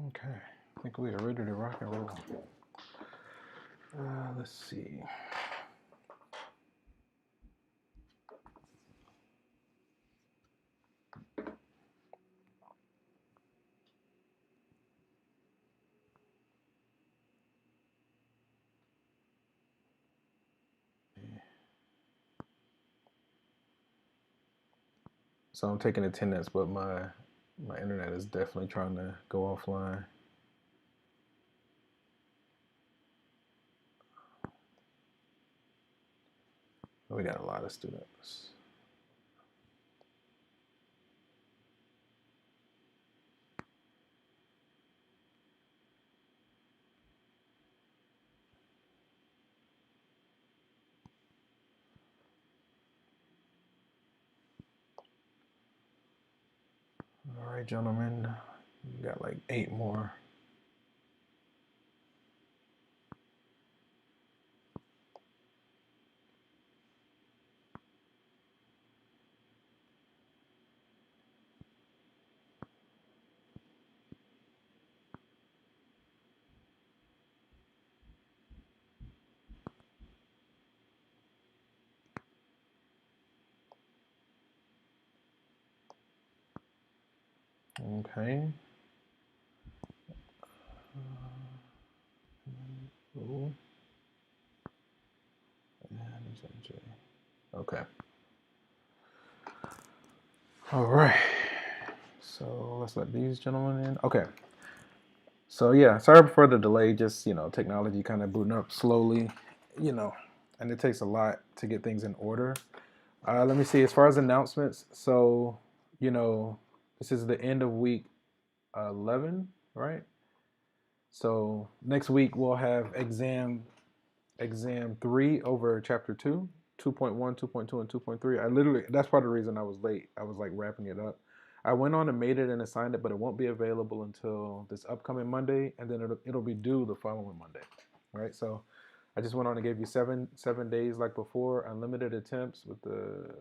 Okay, I think we are ready to rock and roll. Let's see. So I'm taking attendance, but my internet is definitely trying to go offline. We got a lot of students. All right, gentlemen, we got like 8 more. Okay. Okay. All right. So let's let these gentlemen in. Okay. So yeah, sorry for the delay. Just technology kind of booting up slowly, and it takes a lot to get things in order. Let me see. As far as announcements, so this is the end of week 11, right? So next week we'll have exam 3 over chapter 2, 2.1, 2.2, and 2.3. That's part of the reason I was late. I was like wrapping it up. I went on and made it and assigned it, but it won't be available until this upcoming Monday, and then it'll be due the following Monday, right? So I just went on and gave you seven days like before, unlimited attempts with the,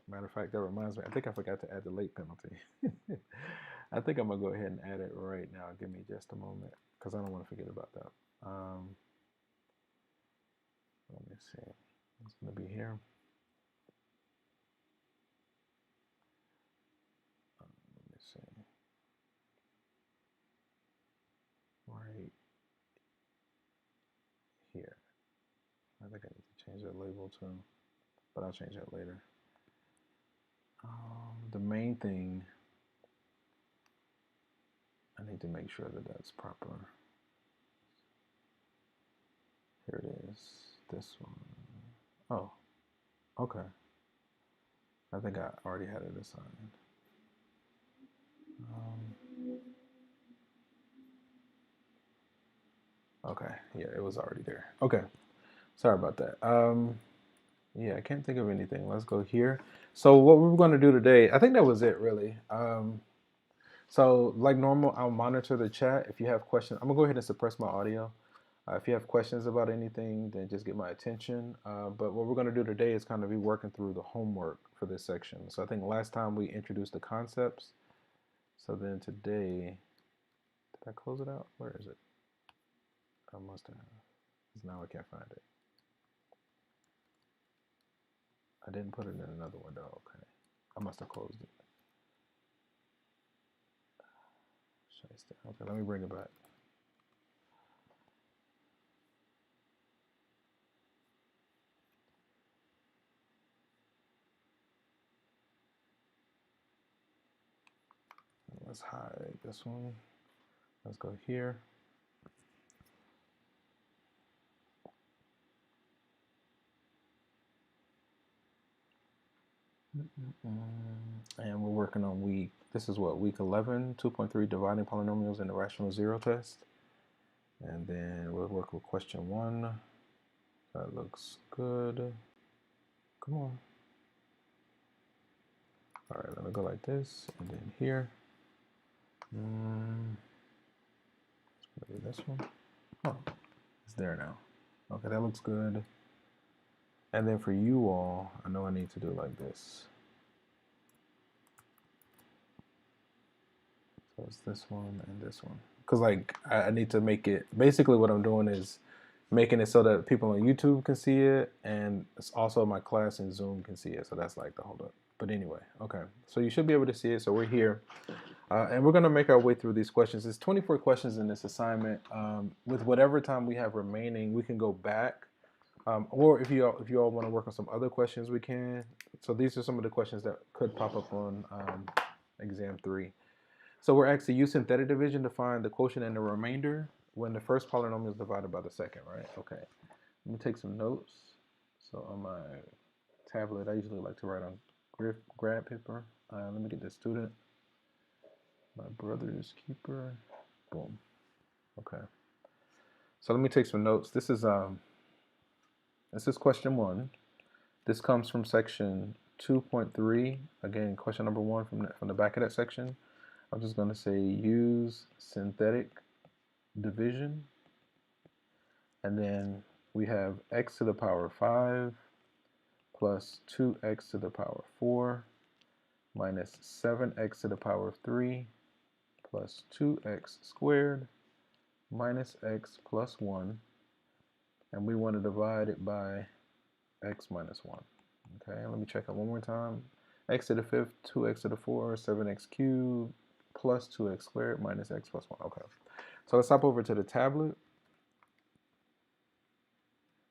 matter of fact, that reminds me, I think I forgot to add the late penalty. I think I'm gonna go ahead and add it right now. Give me just a moment, because I don't want to forget about that. Let me see. It's going to be here. Let me see. Right here. I think I need to change that label too, but I'll change that later. The main thing, I need to make sure that that's proper. Here it is. This one. Oh, okay. I think I already had it assigned. Okay, yeah, it was already there. Okay, sorry about that. Yeah, I can't think of anything. Let's go here. So what we're going to do today, I think that was it really. So like normal, I'll monitor the chat. If you have questions, I'm gonna go ahead and suppress my audio. If you have questions about anything, then just get my attention. But what we're gonna do today is kind of be working through the homework for this section. So I think last time we introduced the concepts. So then today, did I close it out? Where is it? I must have, because now I can't find it. I didn't put it in another window. Okay, I must have closed it. Okay, let me bring it back. Let's hide this one. Let's go here. And we're working on this is what, week 11, 2.3, dividing polynomials in the rational zero test. And then we'll work with question 1. That looks good. Come on. All right, let me go like this, and then here. Maybe this one. Oh, it's there now. Okay, that looks good. And then for you all, I know I need to do like this. So it's this one and this one. because like I need to make it. Basically, what I'm doing is making it so that people on YouTube can see it, and it's also my class in Zoom can see it. So that's like the hold up. But anyway, okay. So you should be able to see it. So we're here, and we're gonna make our way through these questions. There's 24 questions in this assignment. With whatever time we have remaining, we can go back, or if you all want to work on some other questions, we can. So these are some of the questions that could pop up on exam 3. So we're actually use synthetic division to find the quotient and the remainder when the first polynomial is divided by the second, right? Okay. Let me take some notes. So on my tablet, I usually like to write on graph paper. Let me get the student. My brother's keeper. Boom. Okay. So let me take some notes. This is question 1. This comes from section 2.3. Again, question number 1 from the back of that section. I'm just going to say use synthetic division, and then we have x to the power 5 plus 2x to the power 4 minus 7x to the power of 3 plus 2x squared minus x plus 1, and we want to divide it by x minus 1. Okay, let me check it one more time. X to the 5th, 2x to the 4, 7x cubed plus 2x squared minus x plus 1. Okay, so let's hop over to the tablet.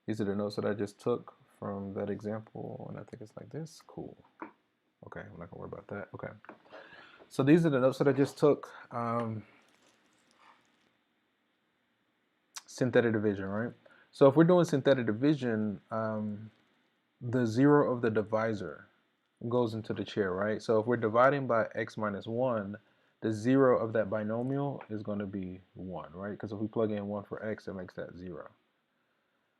These are the notes that I just took from that example, and I think it's like this. Cool. Okay, I'm not gonna worry about that. Okay, so these are the notes that I just took. Synthetic division, right? So if we're doing synthetic division, the 0 of the divisor goes into the chair, right? So if we're dividing by x minus 1, the 0 of that binomial is going to be 1, right? Because if we plug in 1 for x, it makes that 0.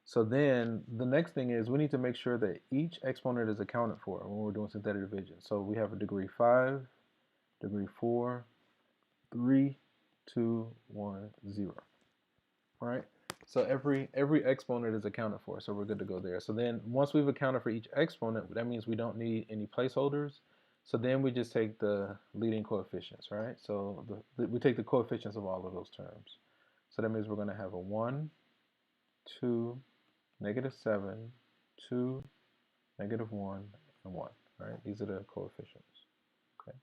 So then the next thing is we need to make sure that each exponent is accounted for when we're doing synthetic division. So we have a degree 5, degree 4, 3, 2, 1, 0. All right? So every exponent is accounted for, so we're good to go there. So then once we've accounted for each exponent, that means we don't need any placeholders. So then we just take the leading coefficients, right? So we take the coefficients of all of those terms. So that means we're going to have a 1, 2, -7, 2, -1, and 1, right? These are the coefficients, okay?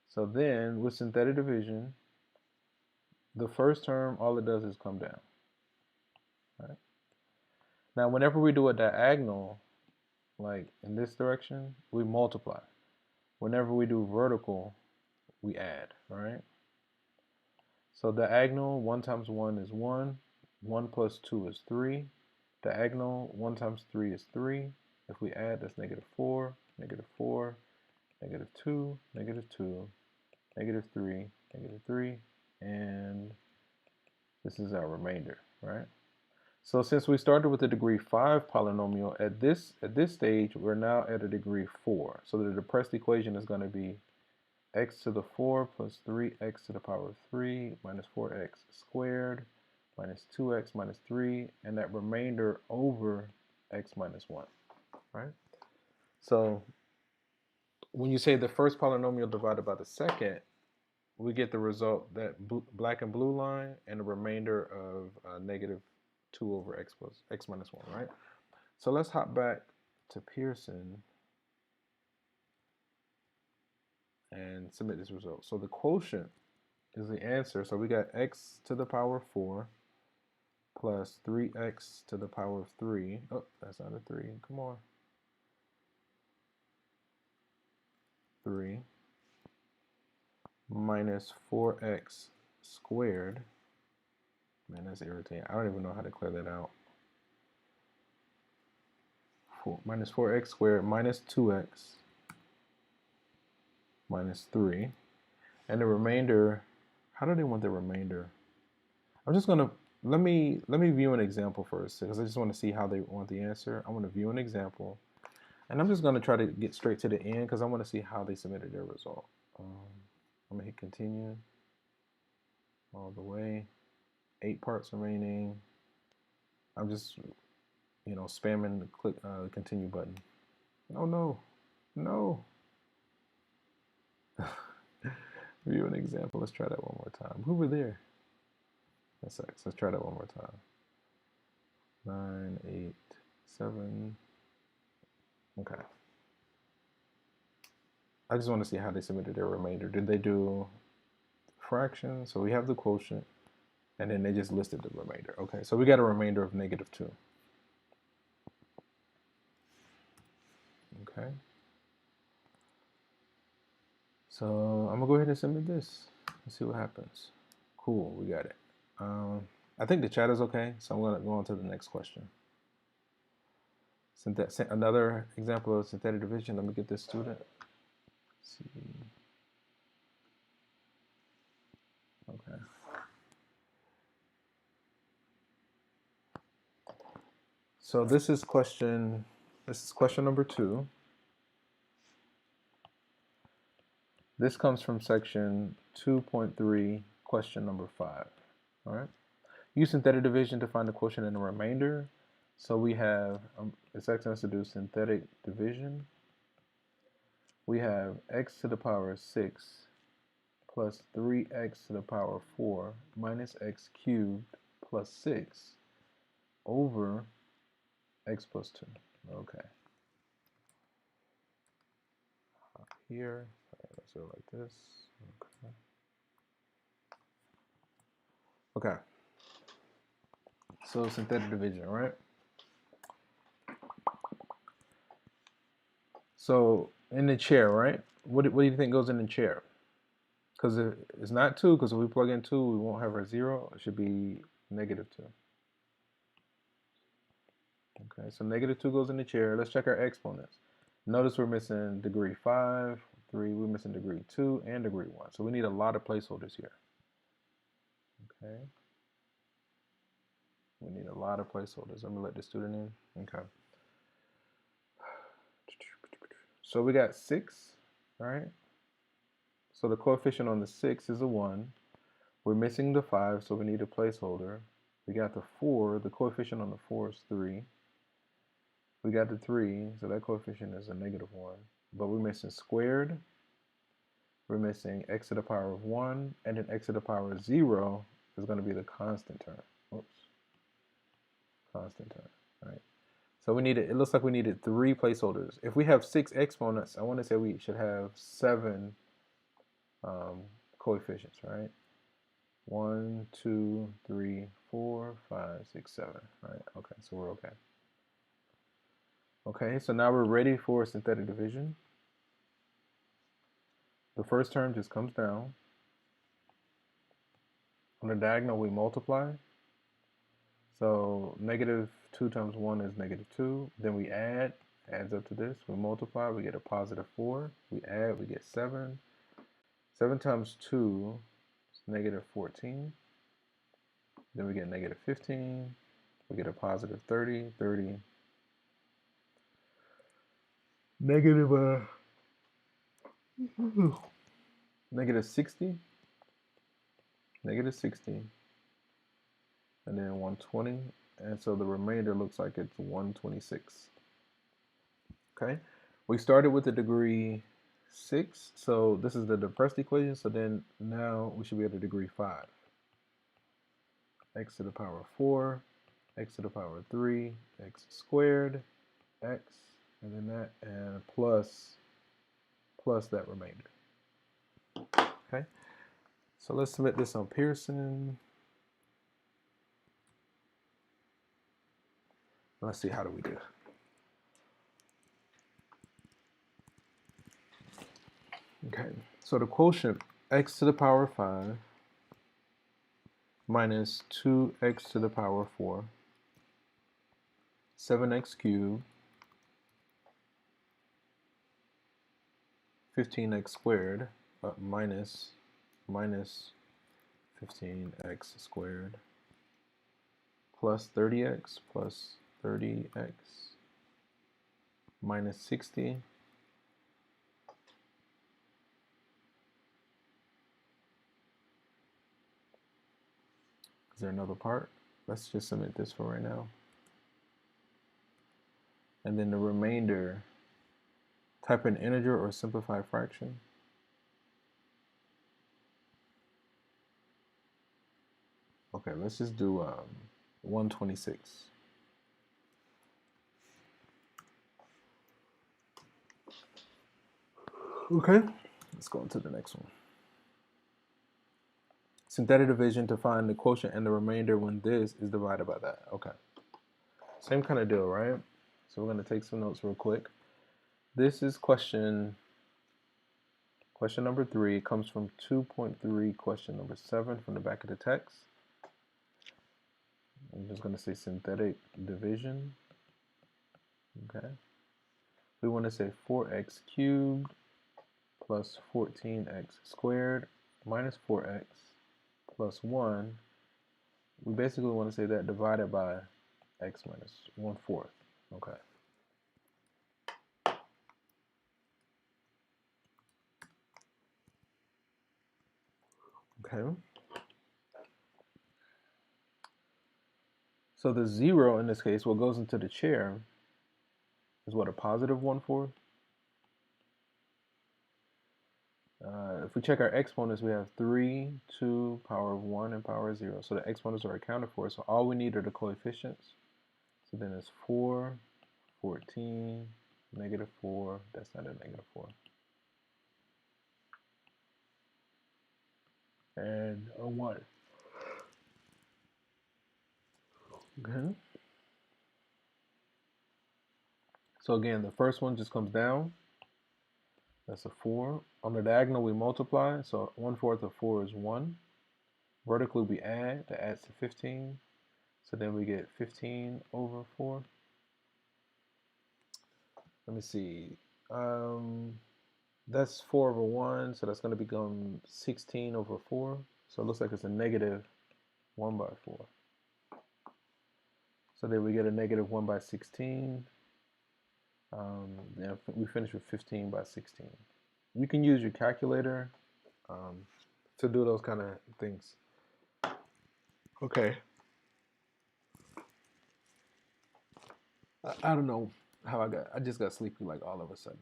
So then with synthetic division, the first term, all it does is come down, right? Now, whenever we do a diagonal, like in this direction, we multiply. Whenever we do vertical, we add, right? So diagonal, 1 times 1 is 1. 1 plus 2 is 3. Diagonal, 1 times 3 is 3. If we add, that's -4, -4, -2, -2, -3, -3, and this is our remainder, right? So since we started with a degree 5 polynomial, at this stage, we're now at a degree 4. So the depressed equation is going to be x to the 4 plus 3x to the power of 3 minus 4x squared minus 2x minus 3, and that remainder over x minus 1, right? So when you say the first polynomial divided by the second, we get the result, that black and blue line, and a remainder of -2 over x minus 1, right? So let's hop back to Pearson and submit this result. So the quotient is the answer. So we got x to the power 4 plus 3x to the power of 3. Oh, that's not a 3. Come on. 3 minus 4x squared. Man, that's irritating. I don't even know how to clear that out. Minus 4x squared minus 2x minus 3. And the remainder, how do they want the remainder? I'm just going to, let me view an example first, because I just want to see how they want the answer. I want to view an example. And I'm just going to try to get straight to the end, because I want to see how they submitted their result. I'm going to hit continue all the way. 8 parts remaining. I'm just, spamming the click continue button. Oh no, no. Review an example. Let's try that one more time. Who were there? That's X. Let's try that one more time. 9, 8, 7. Okay. I just want to see how they submitted their remainder. Did they do fraction? So we have the quotient, and then they just listed the remainder. Okay, so we got a remainder of -2. Okay. So I'm gonna go ahead and submit this. Let's see what happens. Cool, we got it. I think the chat is okay, so I'm gonna go on to the next question. Another example of synthetic division. Let me get this student. Let's see. Okay. So this is question number 2. This comes from section 2.3, question number 5. All right. Use synthetic division to find the quotient and the remainder. So we have, it's asking us to do synthetic division. We have x to the power 6 plus 3x to the power 4 minus x cubed plus 6 over x plus 2. Okay. Here, let's do it like this. Okay. Okay. So synthetic division, right? So in the chair, right? What do you think goes in the chair? Because it's not 2, because if we plug in 2, we won't have a 0. It should be -2. Okay, so -2 goes in the chair. Let's check our exponents. Notice we're missing degree 5, 3, we're missing degree 2, and degree 1. So we need a lot of placeholders here. Okay. We need a lot of placeholders. Let me let the student in. Okay. So we got 6, right? So the coefficient on the 6 is a 1. We're missing the 5, so we need a placeholder. We got the 4. The coefficient on the 4 is 3. We got the 3, so that coefficient is a -1. But we're missing squared. We're missing x to the power of 1. And then x to the power of 0 is going to be the constant term. Oops. Constant term, right? So we needed, it looks like we needed 3 placeholders. If we have 6 exponents, I want to say we should have 7 coefficients, right? 1, 2, 3, 4, 5, 6, 7, right? Okay, so we're okay. Okay, so now we're ready for synthetic division. The first term just comes down. On the diagonal, we multiply. So -2 times 1 is -2. Then we add, adds up to this. We multiply, we get a +4. We add, we get 7. 7 times 2 is -14. Then we get -15. We get a +30, 30. -60. -60. And then 120. And so the remainder looks like it's 126. Okay. We started with the degree 6. So this is the depressed equation. So then now we should be at the degree 5. X to the power of 4, x to the power of 3, x squared, x, and then that, and plus that remainder. Okay, so let's submit this on Pearson. Let's see, how do we do? Okay, so the quotient, x to the power of 5 minus 2x to the power of 4, 7x cubed, 15x squared, minus 15x squared, plus 30x plus 30x minus 60 Is there another part? Let's just submit this for right now. And then the remainder, type in integer or simplified fraction. Okay, let's just do 126. Okay, let's go on to the next one. Synthetic division to find the quotient and the remainder when this is divided by that. Okay, same kind of deal, right? So we're going to take some notes real quick. This is question number 3. It comes from 2.3, question number 7 from the back of the text. I'm just going to say synthetic division. Okay. We want to say 4x cubed plus 14x squared minus 4x plus 1. We basically want to say that divided by x minus 1/4. Okay. Okay. So the 0 in this case, what goes into the chair is what, a positive 1/4? If we check our exponents, we have 3, 2, power of 1, and power of 0. So the exponents are accounted for. So all we need are the coefficients. So then it's 4, 14, negative 4. That's not a negative 4. And a 1. Okay. So again, the first one just comes down. That's a 4. On the diagonal, we multiply. So 1/4 of 4 is 1. Vertically, we add. That adds to 15. So then we get 15 over 4. Let me see. That's 4 over 1. So that's going to become 16 over 4. So it looks like it's a negative 1 by 4. So then we get a negative 1 by 16. Then we finish with 15 by 16. You can use your calculator to do those kind of things. Okay. I don't know how I just got sleepy like all of a sudden.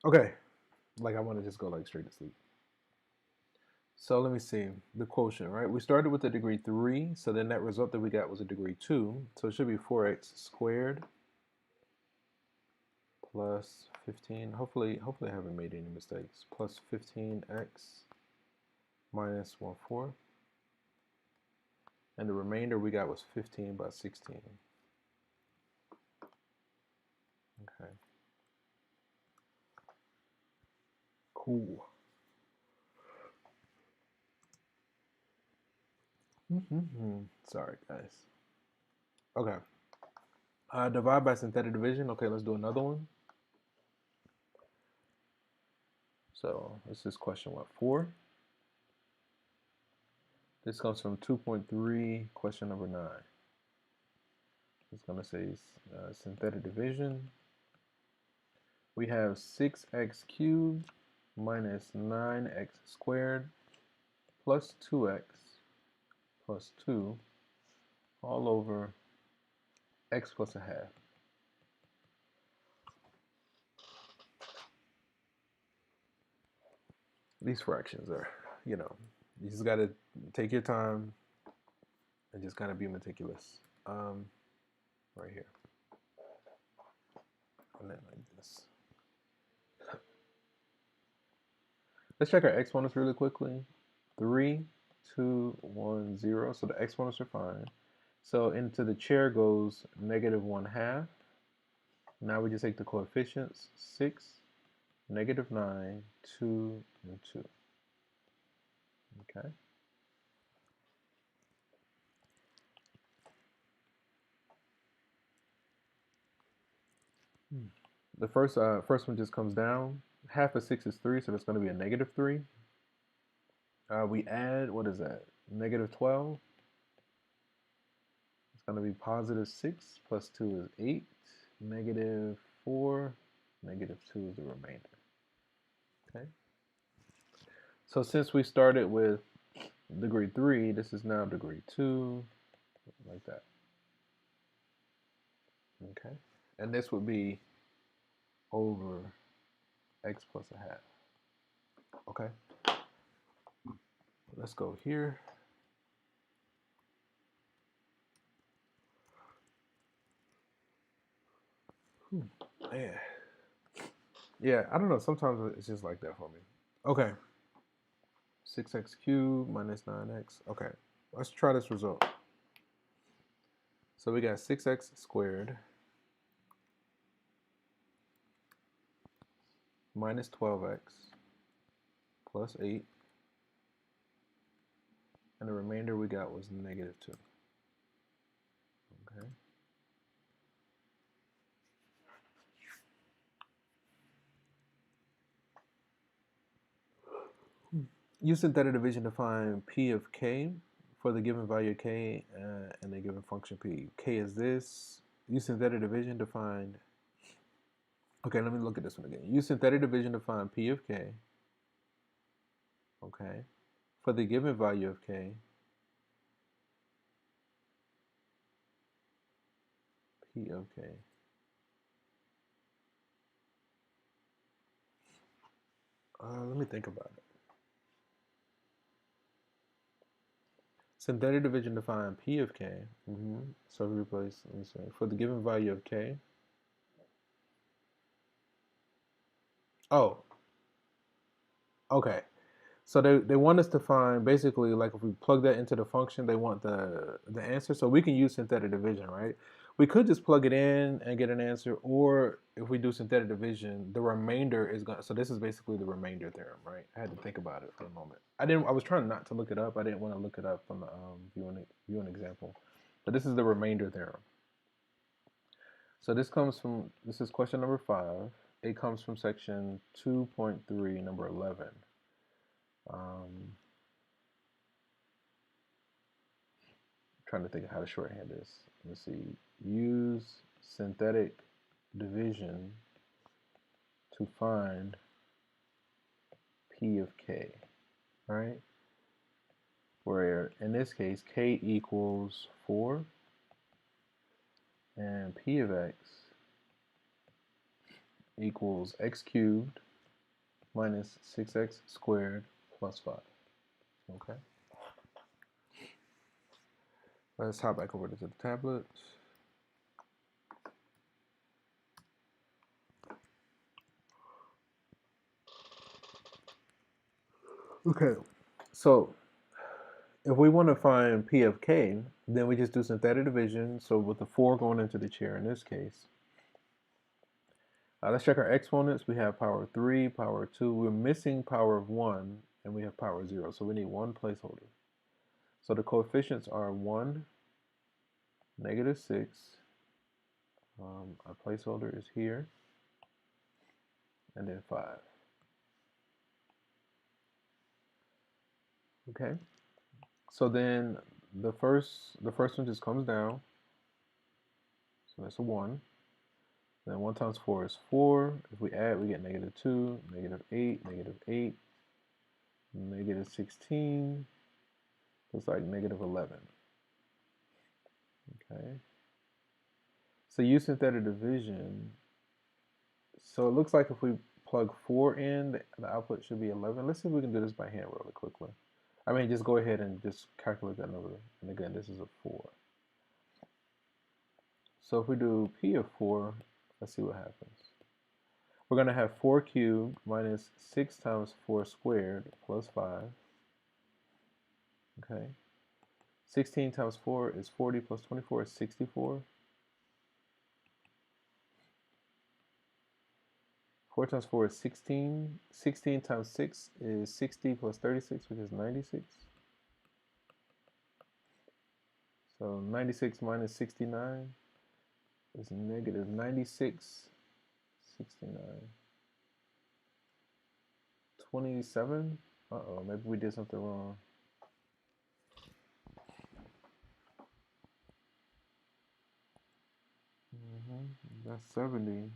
Okay. Like I want to just go like straight to sleep. So let me see, the quotient, right? We started with a degree 3, so then that result that we got was a degree 2. So it should be 4x squared plus 15. Hopefully I haven't made any mistakes. Plus 15x minus 1/4. And the remainder we got was 15 by 16. Okay. Cool. Sorry, guys. Okay. Divide by synthetic division. Okay, let's do another one. So this is question, what, 4? This comes from 2.3, question number 9. It's going to say synthetic division. We have 6x cubed minus 9x squared plus 2x plus 2 all over x plus a half. These fractions are, you just got to take your time and just kind of be meticulous. Right here. And then like this. Let's check our exponents really quickly. 3, 2, 1, 0. So the exponents are fine. So into the chair goes negative 1/2. Now we just take the coefficients, 6, negative 9, 2, and 2. Okay. The first one just comes down. Half of 6 is 3, so that's going to be a negative 3. We add, what is that? Negative 12. It's going to be positive 6 plus 2 is 8. Negative 4. Negative 2 is the remainder. Okay. So since we started with degree 3, this is now degree 2, like that. Okay. And this would be over x plus a half. Okay. Let's go here. Man. Yeah, I don't know. Sometimes it's just like that for me. Okay. 6x cubed minus 9x. Okay, let's try this result. So we got 6x squared minus 12x plus 8. And the remainder we got was negative 2. Okay. Use synthetic division to find p of k for the given value of k and the given function p. K is this. Use synthetic division to find. Okay, let me look at this one again. Use synthetic division to find p of k. Okay. For the given value of k, p of k. Let me think about it. Synthetic division to find p of k. So we replace, let me say, for the given value of k. Oh, okay. So they want us to find, basically, like if we plug that into the function, they want the answer. So we can use synthetic division, right? We could just plug it in and get an answer, or if we do synthetic division, the remainder is going to, so this is basically the remainder theorem, right? I had to think about it for a moment. I was trying not to look it up. I didn't want to look it up from the view an example. But this is the remainder theorem. So this is question number 5. It comes from section 2.3, number 11. Trying to think of how to shorthand this. Let's see. Use synthetic division to find p of k, right? Where in this case k equals 4 and p of x equals x cubed minus 6x squared plus 5. Okay. Let's hop back over to the tablet. Okay, so if we want to find p of k, then we just do synthetic division. So with the 4 going into the chair in this case. Let's check our exponents. We have power 3, power 2. We're missing power of 1, and we have power 0. So we need one placeholder. So the coefficients are 1, negative 6. Our placeholder is here, and then 5. Okay. So then the first one just comes down. So that's a 1. Then 1 times 4 is 4. If we add, we get negative 2, negative 8, negative 8, negative 16. Looks like negative 11. Okay. So use synthetic division. So it looks like if we plug 4 in, the output should be 11. Let's see if we can do this by hand really quickly. I mean, just go ahead and just calculate that number. And again, this is a 4. So if we do p of 4, let's see what happens. We're going to have 4 cubed minus 6 times 4 squared plus 5. Okay. 16 times 4 is 40 plus 24 is 64. 4 times 4 is 16. 16 times 6 is 60 plus 36, which is 96. So 96 minus 69 is negative 96, 69. 27? Uh-oh, maybe we did something wrong. That's 70.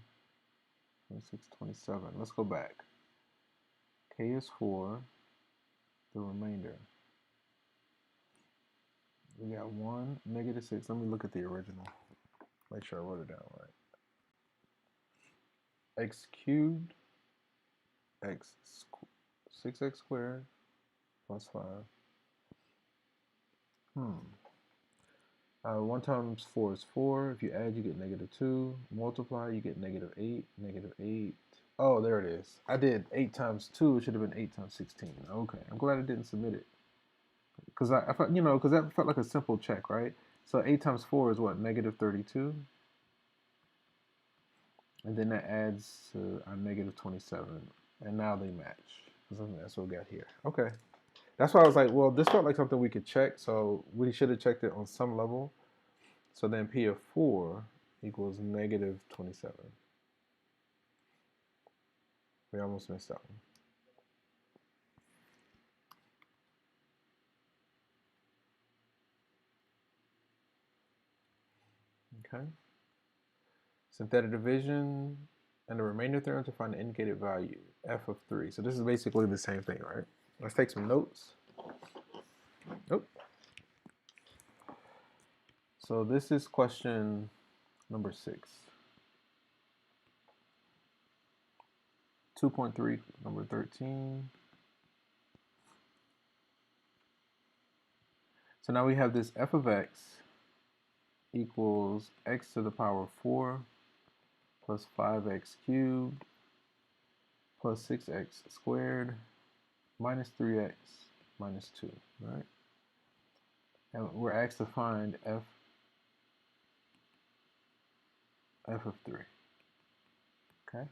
26, 27. Let's go back. K is 4. The remainder. We got 1, negative 6. Let me look at the original. Make sure I wrote it down right. X cubed, 6x squared plus 5. 1 times 4 is 4. If you add, you get negative 2. Multiply, you get negative 8. Negative 8. Oh, there it is. I did 8 times 2. It should have been 8 times 16. Okay. I'm glad I didn't submit it. Because I felt, because that felt like a simple check, right? So 8 times 4 is what? Negative 32. And then that adds to our negative 27. And now they match. That's what we got here. Okay. That's why I was like, well, this felt like something we could check. So we should have checked it on some level. So then P of 4 equals negative 27. We almost missed that one. Okay. Synthetic division and the remainder theorem to find the indicated value, f of 3. So this is basically the same thing, right? Let's take some notes. Oh. So this is question number 6. 2.3, number 13. So now we have this f of x equals x to the power of 4 plus 5x cubed plus 6x squared minus 3x minus 2, right? And we're asked to find f of 3, okay?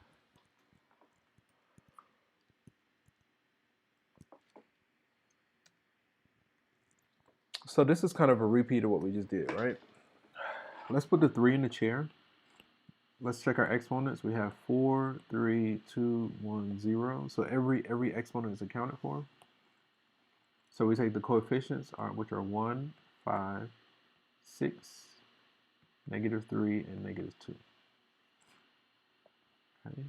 So this is kind of a repeat of what we just did, right? Let's put the 3 in the chair. Let's check our exponents. We have 4, 3, 2, 1, 0. So every exponent is accounted for. So we take the coefficients, which are 1, 5, 6, negative 3, and negative 2. Okay.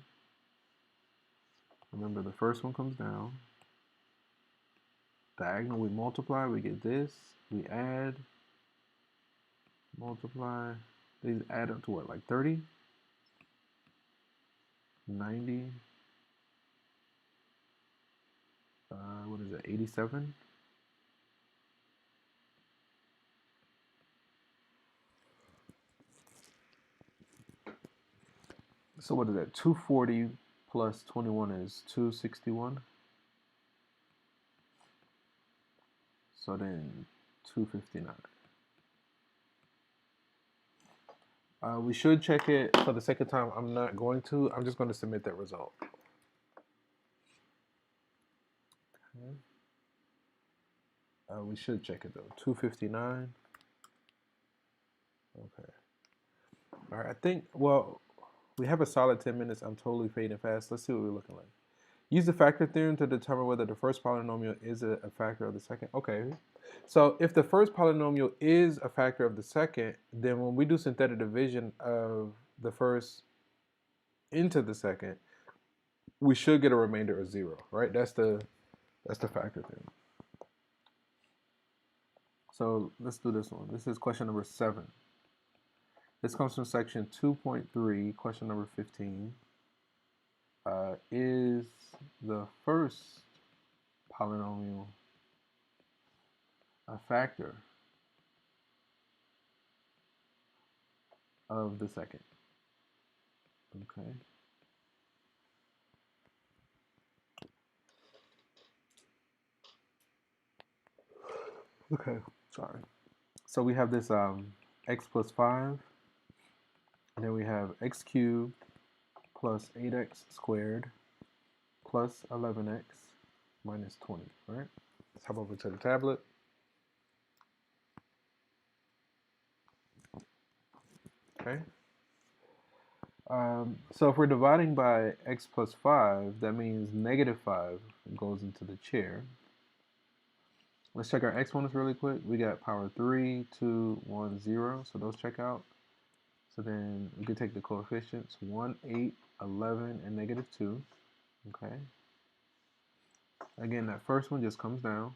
Remember, the first one comes down. Diagonal, we multiply, we get this. We add, multiply. These add up to what, like 30? 90? What is it, 87? So what is that, 240 plus 21 is 261? So then 259. We should check it for the second time. I'm not going to. I'm just going to submit that result. Okay. We should check it though. 259. Okay. All right. I think, well, we have a solid 10 minutes. I'm totally fading fast. Let's see what we're looking like. Use the factor theorem to determine whether the first polynomial is a factor of the second. Okay. So if the first polynomial is a factor of the second, then when we do synthetic division of the first into the second, we should get a remainder of 0, right? That's the factor theorem. So let's do this one. This is question number 7. This comes from section 2.3, question number 15. Is the first polynomial a factor of the second? Okay. Okay, sorry. So we have this x plus 5, and then we have x cubed plus 8x squared plus 11x minus 20, right? Let's hop over to the tablet. Okay. So if we're dividing by x plus 5, that means negative 5 goes into the chair. Let's check our exponents really quick. We got power 3, 2, 1, 0. So those check out. So then we could take the coefficients 1, 8, 11, and negative 2. Okay. Again, that first one just comes down.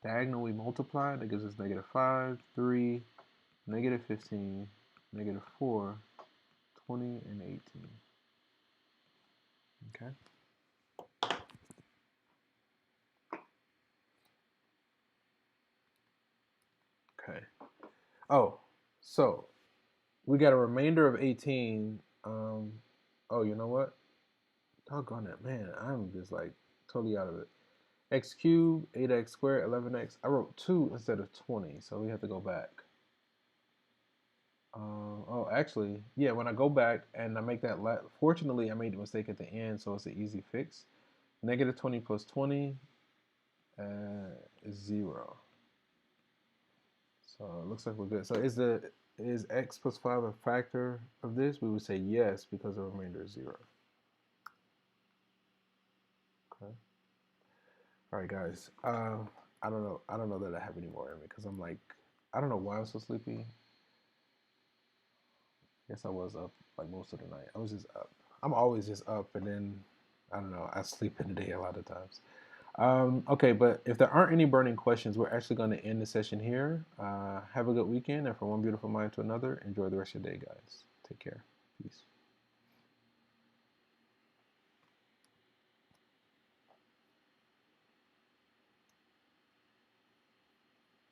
Diagonal, we multiply. That gives us negative 5, 3, negative 15, negative 4, 20, and 18. Okay. Oh, so we got a remainder of 18. Oh, you know what? Doggone it, man. I'm just like totally out of it. X cubed, 8x squared, 11x. I wrote 2 instead of 20, so we have to go back. Oh, actually, yeah, when I go back and I make that, fortunately, I made a mistake at the end, so it's an easy fix. Negative 20 plus 20 is 0. So it looks like we're good. So is x plus 5 a factor of this? We would say yes, because the remainder is 0. Okay. All right, guys. I don't know. I don't know that I have any more in me because I'm like, I don't know why I'm so sleepy. I guess I was up like most of the night. I was just up. I'm always just up, and then I don't know. I sleep in the day a lot of times. Okay, but if there aren't any burning questions, we're actually going to end the session here. Have a good weekend, and from one beautiful mind to another, enjoy the rest of your day, guys. Take care. Peace.